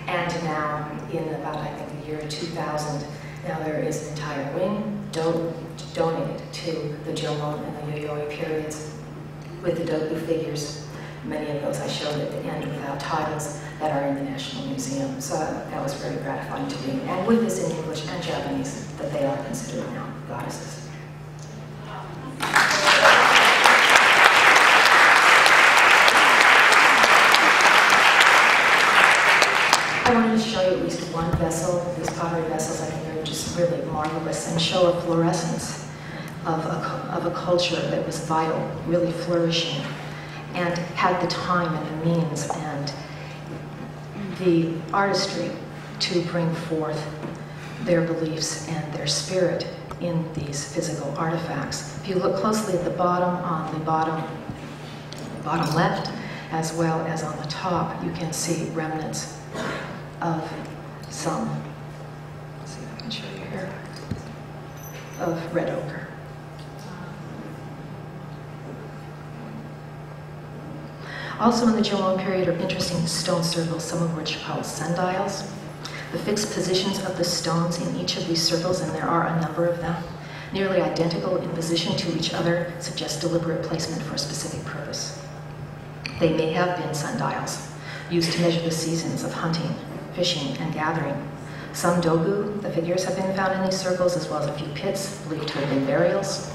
And now, in about, I think, the year 2000, now there is an entire wing donated to the Jomon and the Yayoi periods with the Dogu figures. Many of those I showed at the end without titles that are in the National Museum. So that was very gratifying to me. And with this in English and Japanese, that they are considered now goddesses. I wanted to show you at least one vessel. These pottery vessels, I think, are just really marvelous and show a fluorescence of a culture that was vital, really flourishing, and had the time and the means and the artistry to bring forth their beliefs and their spirit in these physical artifacts. If you look closely at the bottom, on the bottom left, as well as on the top, you can see remnants of some, let's see if I can show you here, of red ochre. Also in the Jomon period are interesting stone circles, some of which are called sundials. The fixed positions of the stones in each of these circles, and there are a number of them, nearly identical in position to each other, suggest deliberate placement for a specific purpose. They may have been sundials, used to measure the seasons of hunting, fishing, and gathering. Some dogu, the figures, have been found in these circles, as well as a few pits, believed to have been burials,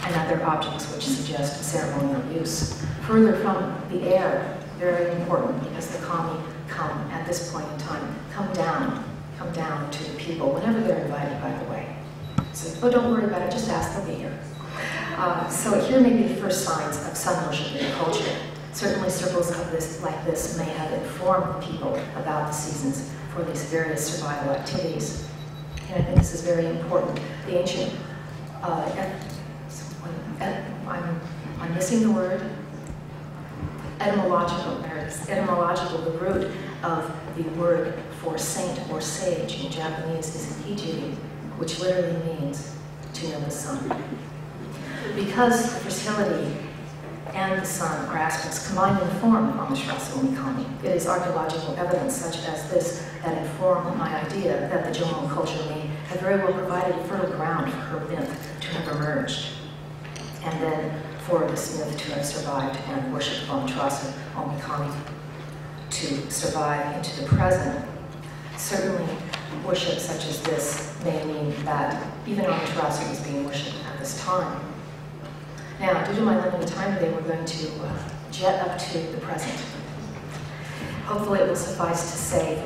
and other objects which suggest ceremonial use. Further from the air, very important, because the kami come, at this point in time, come down to the people, whenever they're invited, by the way. So, oh, don't worry about it, just ask, they'll be here. So here may be the first signs of sun worship in the culture. Certainly circles of this, like this, may have informed people about the seasons for these various survival activities. And I think this is very important. The ancient I'm missing the word, etymological, the root of the word for saint or sage in Japanese is hijiri, which literally means to know the sun. Because fertility and the sun are aspects combined in the form of Amaterasu Mikami, it is archaeological evidence such as this that inform my idea that the Jomon culture may have very well provided fertile ground for her myth to have emerged, and then for this myth to have survived and worship of Amaterasu Mikami to survive into the present. Certainly, worship such as this may mean that even Amaterasu is being worshipped at this time. Now, due to my limited time today, we're going to jet up to the present. Hopefully it will suffice to say,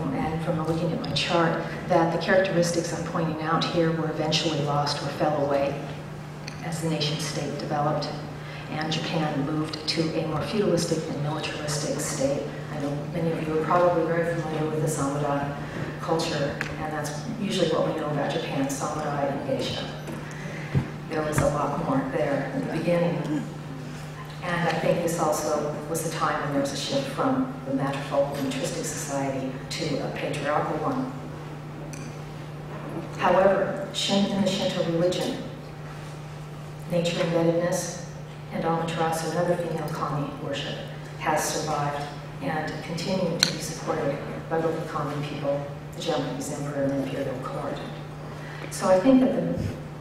from looking at my chart, that the characteristics I'm pointing out here were eventually lost or fell away as the nation-state developed, and Japan moved to a more feudalistic and militaristic state. I know many of you are probably very familiar with the samurai culture, and that's usually what we know about Japan, samurai and geisha. There was a lot more there in the beginning. And I think this also was the time when there was a shift from the matriarchal, matristic society to a patriarchal one. However, in the Shinto religion, nature embeddedness and Amaterasu and other female kami worship has survived and continued to be supported by local kami people, the Japanese emperor, and the imperial court. So I think that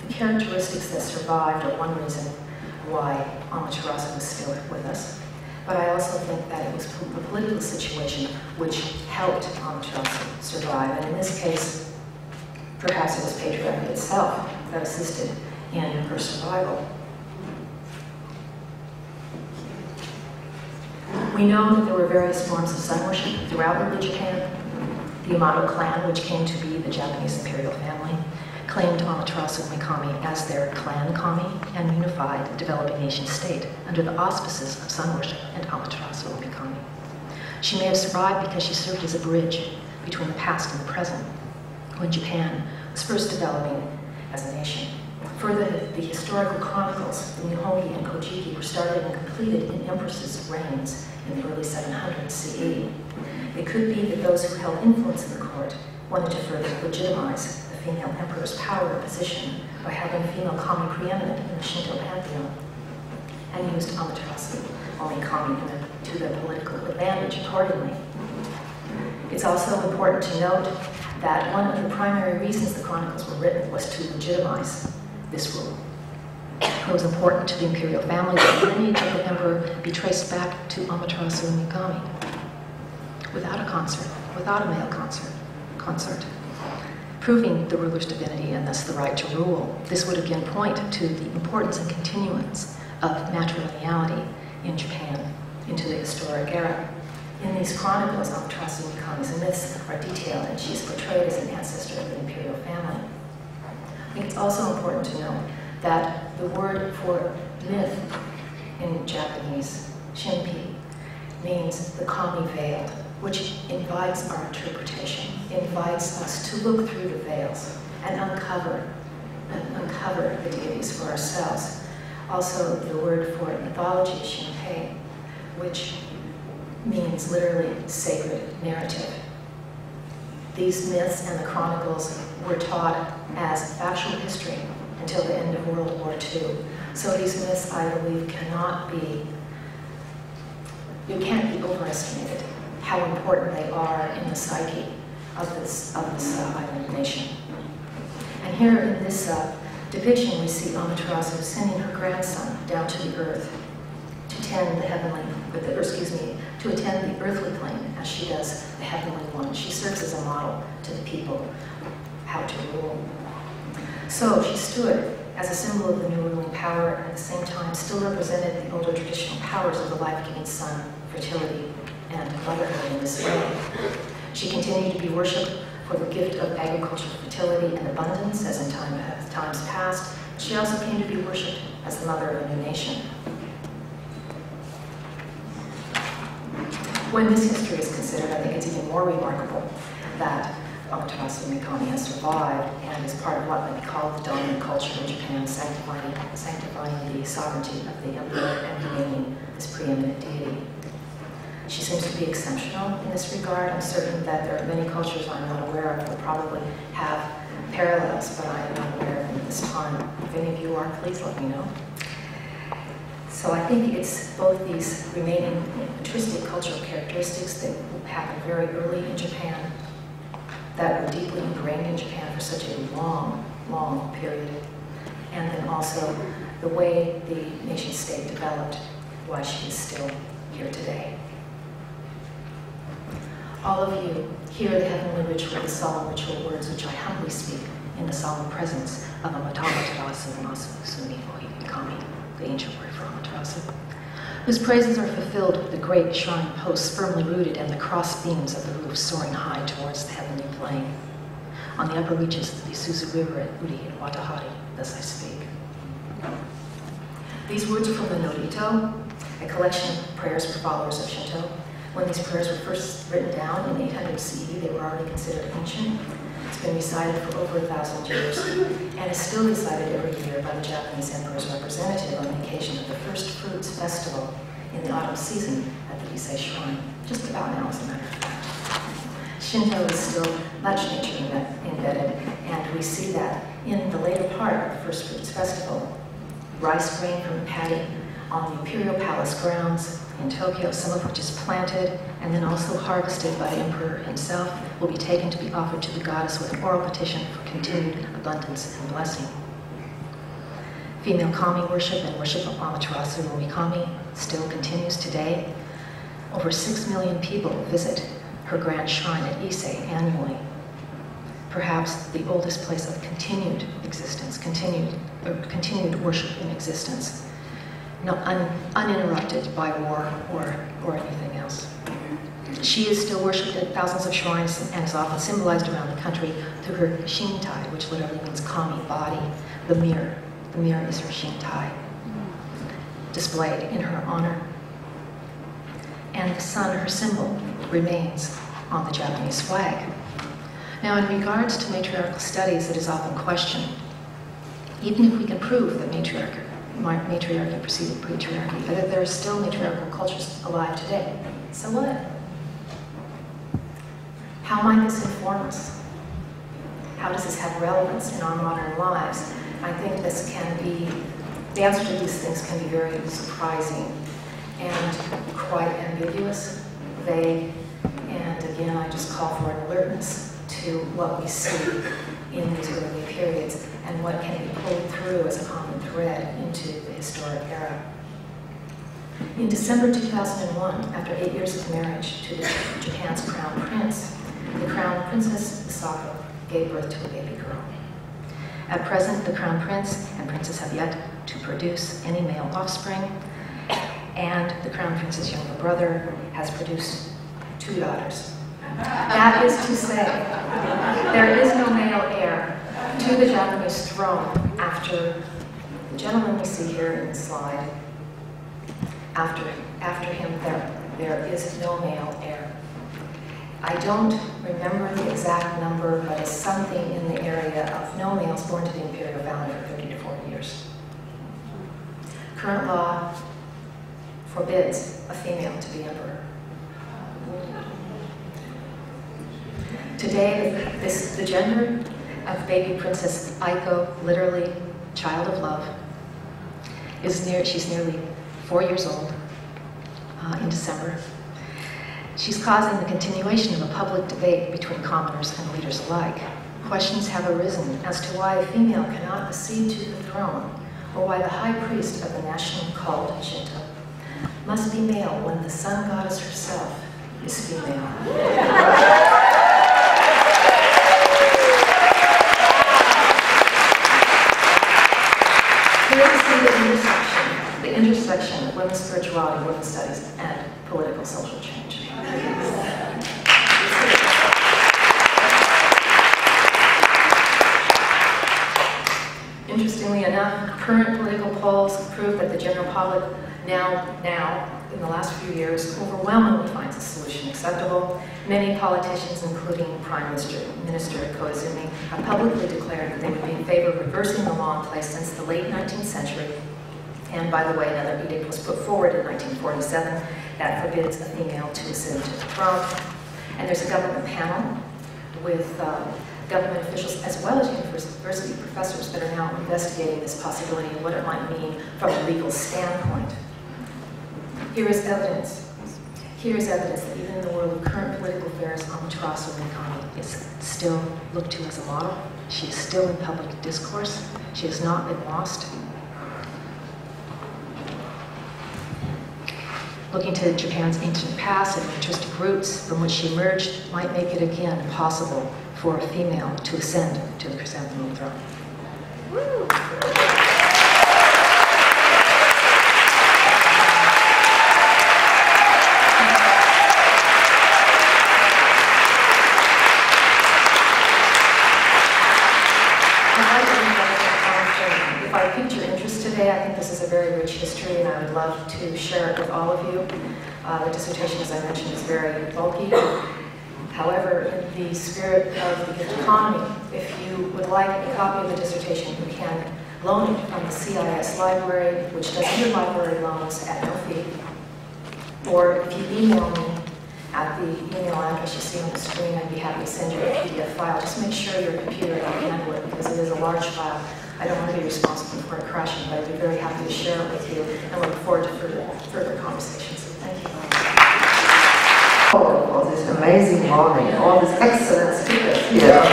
the characteristics that survived are one reason why Amaterasu is still with us. But I also think that it was the political situation which helped Amaterasu survive. And in this case, perhaps it was patriarchy itself that assisted in her survival. We know that there were various forms of sun worship throughout early Japan. The Yamato clan, which came to be the Japanese imperial family, claimed Amaterasu Mikami as their clan kami and unified the developing nation state under the auspices of sun worship and Amaterasu Mikami. She may have survived because she served as a bridge between the past and the present, when Japan was first developing as a nation. Further, the historical chronicles, the Nihongi and Kojiki, were started and completed in empresses' reigns in the early 700s CE. It could be that those who held influence in the court wanted to further legitimize the female emperor's power and position by having female kami preeminent in the Shinto pantheon, and used Amaterasu Mikami to their political advantage accordingly. It's also important to note that one of the primary reasons the chronicles were written was to legitimize this rule. It was important to the imperial family that the lineage of the emperor be traced back to Amaterasu Mikami. Without a consort, without a male consort, proving the ruler's divinity and thus the right to rule. This would again point to the importance and continuance of matrilineality in Japan into the historic era. In these chronicles, Amaterasu Mikami's myths are detailed, and she's portrayed as an ancestor of the imperial family. I think it's also important to know that the word for myth in Japanese, shinpi, means the kami veiled, which invites our interpretation, invites us to look through the veils and uncover the deities for ourselves. Also, the word for mythology is shinpei, which means literally sacred narrative. These myths and the chronicles were taught as factual history until the end of World War II. So these myths, I believe, can't be overestimated how important they are in the psyche of this island nation. And here in this depiction, we see Amaterasu sending her grandson down to the earth to attend to attend the earthly plane as she does the heavenly one. She serves as a model to the people how to rule. So she stood as a symbol of the new ruling power, and at the same time still represented the older traditional powers of the life-giving sun, fertility, and motherhood in this way. She continued to be worshipped for the gift of agricultural fertility and abundance, as in times past. She also came to be worshipped as the mother of a new nation. When this history is considered, I think it's even more remarkable that Amaterasu Mikami has survived and is part of what might be called the dominant culture in Japan, sanctifying the sovereignty of the emperor and remaining this preeminent deity. She seems to be exceptional in this regard. I'm certain that there are many cultures I'm not aware of that probably have parallels, but I am not aware of them at this time. If any of you are, please let me know. So I think it's both these remaining intrinsic cultural characteristics that happened very early in Japan, that were deeply ingrained in Japan for such a long, long period, and then also the way the nation state developed, why she is still here today. All of you hear the heavenly ritual, the solemn ritual words which I humbly speak in the solemn presence of Amaterasu Mikami, the ancient word for Amaterasu, whose praises are fulfilled with the great shrine posts firmly rooted and the cross beams of the roof soaring high towards the heavenly plane. On the upper reaches of the Isuzu River at Uri and Watahari, thus I speak. These words are from the Norito, a collection of prayers for followers of Shinto. When these prayers were first written down in 800 CE, they were already considered ancient. It's been recited for over 1,000 years and is still recited every year by the Japanese emperor's representative on the occasion of the First Fruits Festival in the autumn season at the Ise Shrine, just about now as a matter of fact. Shinto is still much nature embedded, and we see that in the later part of the First Fruits Festival. Rice grain from paddy on the Imperial Palace grounds in Tokyo, some of which is planted and then also harvested by the emperor himself, will be taken to be offered to the goddess with an oral petition for continued abundance and blessing. Female kami worship and worship of Amaterasu or Mikami still continues today. Over 6 million people visit her grand shrine at Ise annually. Perhaps the oldest place of continued existence, continued worship in existence, uninterrupted by war or anything else. She is still worshipped at thousands of shrines and is often symbolized around the country through her shintai, which literally means kami, body, the mirror. The mirror is her shintai, displayed in her honor. And the sun, her symbol, remains on the Japanese flag. Now, in regards to matriarchal studies, it is often questioned, even if we can prove that matriarchy preceded patriarchy, that there are still matriarchal cultures alive today. So what? How might this inform us? How does this have relevance in our modern lives? I think the answer to these things can be very surprising and quite ambiguous, vague, and again, I just call for an alertness to what we see in these early periods and what can be pulled through as a common thread into the historic era. In December 2001, after 8 years of marriage to Japan's crown prince, the crown princess Misako gave birth to a baby girl. At present, the crown prince and princess have yet to produce any male offspring, and the crown prince's younger brother has produced 2 daughters. That is to say, there is no male heir to the Japanese throne after the gentleman we see here in the slide. After him, there is no male heir. I don't remember the exact number, but it's something in the area of no males born to the imperial family for 30 to 40 years. Current law forbids a female to be emperor. Today, the gender of baby Princess Aiko, literally child of love, she's nearly 4 years old in December. She's causing the continuation of a public debate between commoners and leaders alike. Questions have arisen as to why a female cannot accede to the throne, or why the high priest of the national cult, Shinto, must be male when the sun goddess herself is female. Here we see the intersection of women's spirituality, women's studies, and political social change. Interestingly enough, current political polls prove that the general public now, in the last few years, overwhelmingly finds the solution acceptable. Many politicians, including Prime Minister Koizumi, have publicly declared that they would be in favor of reversing the law in place since the late 19th century. And by the way, another edict was put forward in 1947 that forbids a female to ascend to the throne. And there's a government panel with government officials as well as university professors that are now investigating this possibility and what it might mean from a legal standpoint. Here is evidence that even in the world of current political affairs, Matriarchal is still looked to as a model. She is still in public discourse. She has not been lost. Looking to Japan's ancient past and patristic roots from which she emerged might make it again possible for a female to ascend to the chrysanthemum throne. Woo. If I piqued your interest today, I think this is a very rich history, and I would love to share it with all of you. The dissertation, as I mentioned, is very bulky. However, in the spirit of the gift economy, if you would like a copy of the dissertation, you can loan it from the CIS library, which does interlibrary loans at no fee. Or if you email me at the email address you see on the screen, I'd be happy to send you a PDF file. Just make sure your computer can handle it, because it is a large file. I don't want to be responsible for it crashing, but I'd be very happy to share it with you and look forward to further conversations. Thank you. For this amazing morning, all these excellent speakers here.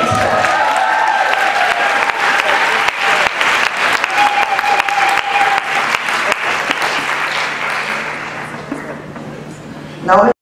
Now